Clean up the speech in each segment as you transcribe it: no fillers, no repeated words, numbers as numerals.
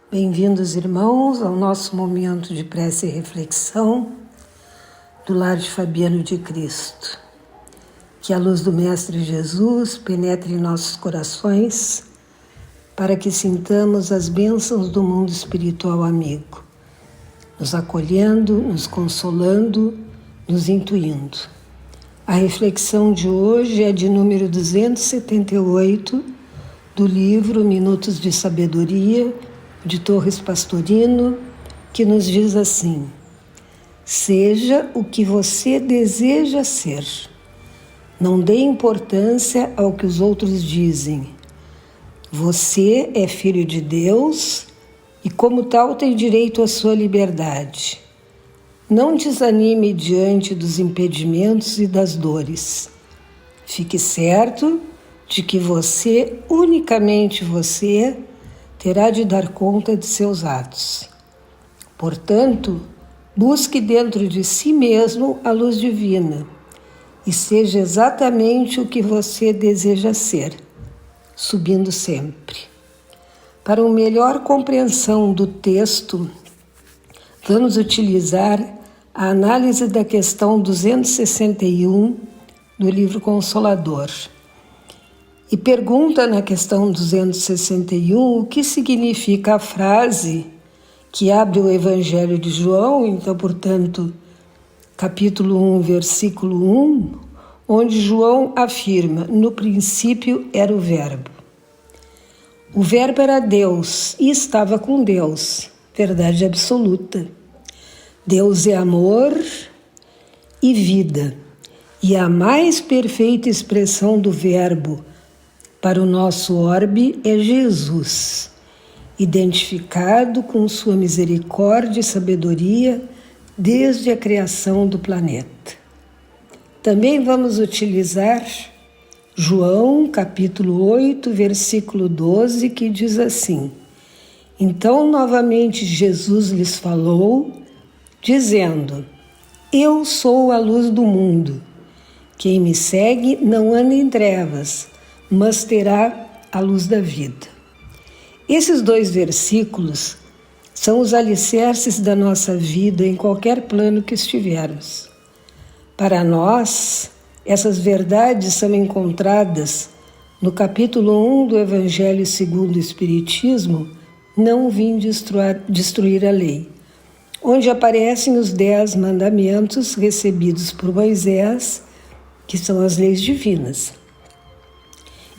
Bem-vindos, irmãos, ao nosso momento de prece e reflexão do Lar de Fabiano de Cristo. Que a luz do Mestre Jesus penetre em nossos corações para que sintamos as bênçãos do mundo espiritual amigo, nos acolhendo, nos consolando, nos intuindo. A reflexão de hoje é de número 278 do livro Minutos de Sabedoria, de Torres Pastorino, que nos diz assim: seja o que você deseja ser. Não dê importância ao que os outros dizem. Você é filho de Deus e, como tal, tem direito à sua liberdade. Não desanime diante dos impedimentos e das dores. Fique certo de que você, unicamente você, terá de dar conta de seus atos. Portanto, busque dentro de si mesmo a luz divina e seja exatamente o que você deseja ser, subindo sempre. Para uma melhor compreensão do texto, vamos utilizar a análise da questão 261 do livro Consolador. E pergunta na questão 261 o que significa a frase que abre o Evangelho de João, então, portanto, capítulo 1, versículo 1, onde João afirma: no princípio era o Verbo. O Verbo era Deus e estava com Deus, verdade absoluta. Deus é amor e vida, e a mais perfeita expressão do Verbo para o nosso orbe é Jesus, identificado com sua misericórdia e sabedoria desde a criação do planeta. Também vamos utilizar João, capítulo 8, versículo 12, que diz assim: então, novamente, Jesus lhes falou, dizendo: eu sou a luz do mundo. Quem me segue não anda em trevas, mas terá a luz da vida. Esses dois versículos são os alicerces da nossa vida em qualquer plano que estivermos. Para nós, essas verdades são encontradas no capítulo 1 do Evangelho segundo o Espiritismo, Não vim destruir a lei, onde aparecem os 10 mandamentos recebidos por Moisés, que são as leis divinas.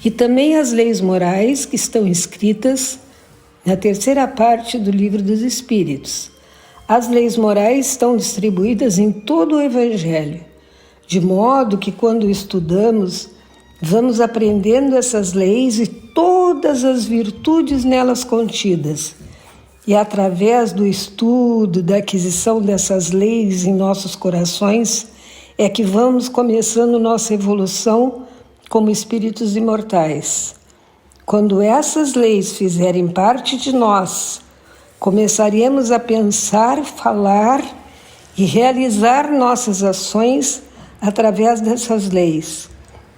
E também as leis morais que estão escritas na terceira parte do Livro dos Espíritos. As leis morais estão distribuídas em todo o Evangelho, de modo que quando estudamos, vamos aprendendo essas leis e todas as virtudes nelas contidas. E através do estudo, da aquisição dessas leis em nossos corações, é que vamos começando nossa evolução como espíritos imortais. Quando essas leis fizerem parte de nós, começaremos a pensar, falar e realizar nossas ações através dessas leis,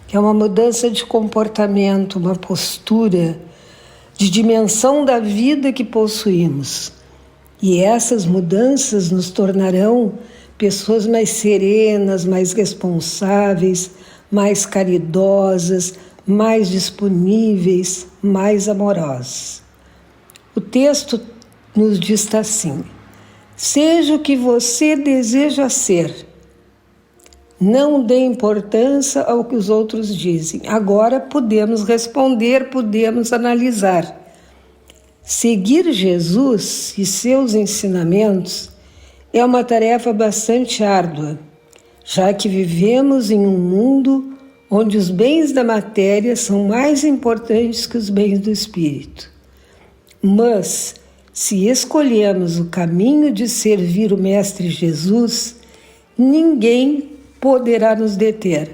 que é uma mudança de comportamento, uma postura, de dimensão da vida que possuímos. E essas mudanças nos tornarão pessoas mais serenas, mais responsáveis, mais caridosas, mais disponíveis, mais amorosas. O texto nos diz assim: seja o que você deseja ser. Não dê importância ao que os outros dizem. Agora podemos responder, podemos analisar. Seguir Jesus e seus ensinamentos é uma tarefa bastante árdua, já que vivemos em um mundo onde os bens da matéria são mais importantes que os bens do espírito. Mas, se escolhemos o caminho de servir o Mestre Jesus, ninguém poderá nos deter,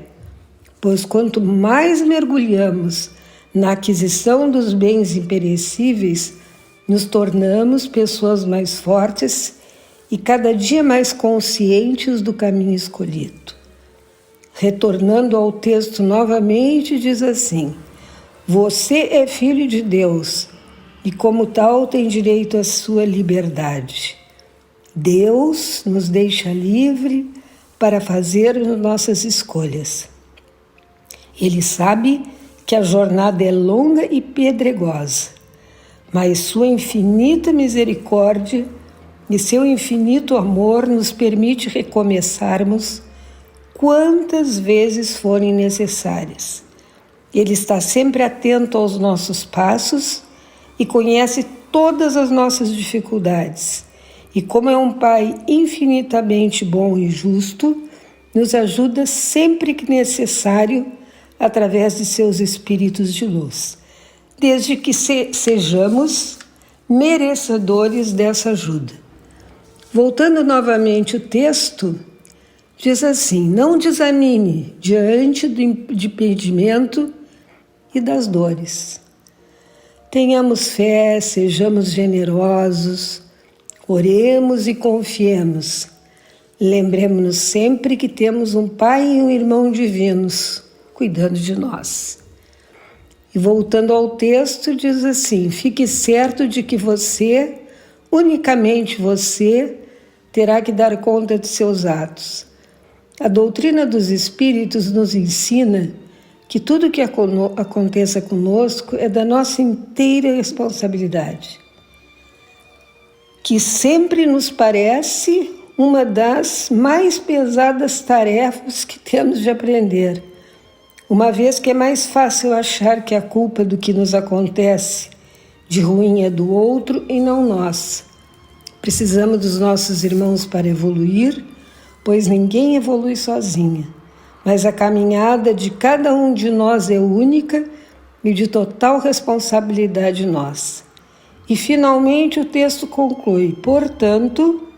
pois quanto mais mergulhamos na aquisição dos bens imperecíveis, nos tornamos pessoas mais fortes e cada dia mais conscientes do caminho escolhido. Retornando ao texto novamente, diz assim: você é filho de Deus e como tal tem direito à sua liberdade. Deus nos deixa livre para fazer nossas escolhas. Ele sabe que a jornada é longa e pedregosa, mas sua infinita misericórdia e seu infinito amor nos permite recomeçarmos quantas vezes forem necessárias. Ele está sempre atento aos nossos passos e conhece todas as nossas dificuldades. E como é um Pai infinitamente bom e justo, nos ajuda sempre que necessário através de seus espíritos de luz, desde que sejamos merecedores dessa ajuda. Voltando novamente o texto, diz assim: não desanime diante do impedimento e das dores. Tenhamos fé, sejamos generosos, oremos e confiemos. Lembremos-nos sempre que temos um Pai e um irmão divinos cuidando de nós. E voltando ao texto, diz assim: fique certo de que você, unicamente você, terá que dar conta de seus atos. A doutrina dos Espíritos nos ensina que tudo que aconteça conosco é da nossa inteira responsabilidade, que sempre nos parece uma das mais pesadas tarefas que temos de aprender, uma vez que é mais fácil achar que a culpa do que nos acontece de ruim é do outro e não nossa. Precisamos dos nossos irmãos para evoluir, pois ninguém evolui sozinha, mas a caminhada de cada um de nós é única e de total responsabilidade nossa. E finalmente o texto conclui: portanto,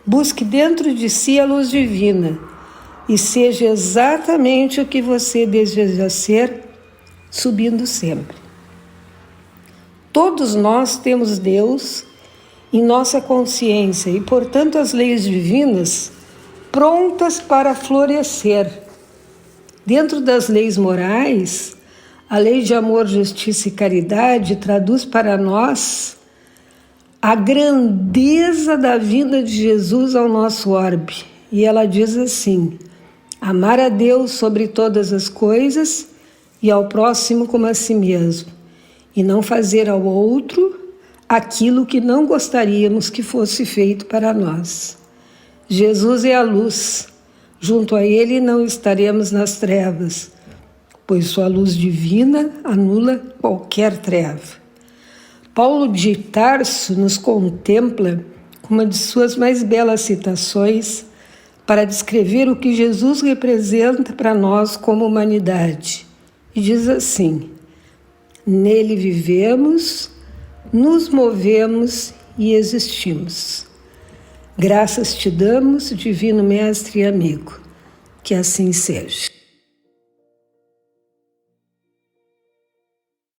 busque dentro de si a luz divina e seja exatamente o que você deseja ser, subindo sempre. Todos nós temos Deus em nossa consciência e, portanto, as leis divinas prontas para florescer. Dentro das leis morais, a lei de amor, justiça e caridade traduz para nós a grandeza da vinda de Jesus ao nosso orbe. E ela diz assim: amar a Deus sobre todas as coisas e ao próximo como a si mesmo, e não fazer ao outro aquilo que não gostaríamos que fosse feito para nós. Jesus é a luz. Junto a Ele não estaremos nas trevas, pois sua luz divina anula qualquer treva. Paulo de Tarso nos contempla com uma de suas mais belas citações para descrever o que Jesus representa para nós como humanidade. E diz assim: nele vivemos, nos movemos e existimos. Graças te damos, divino mestre e amigo, que assim seja.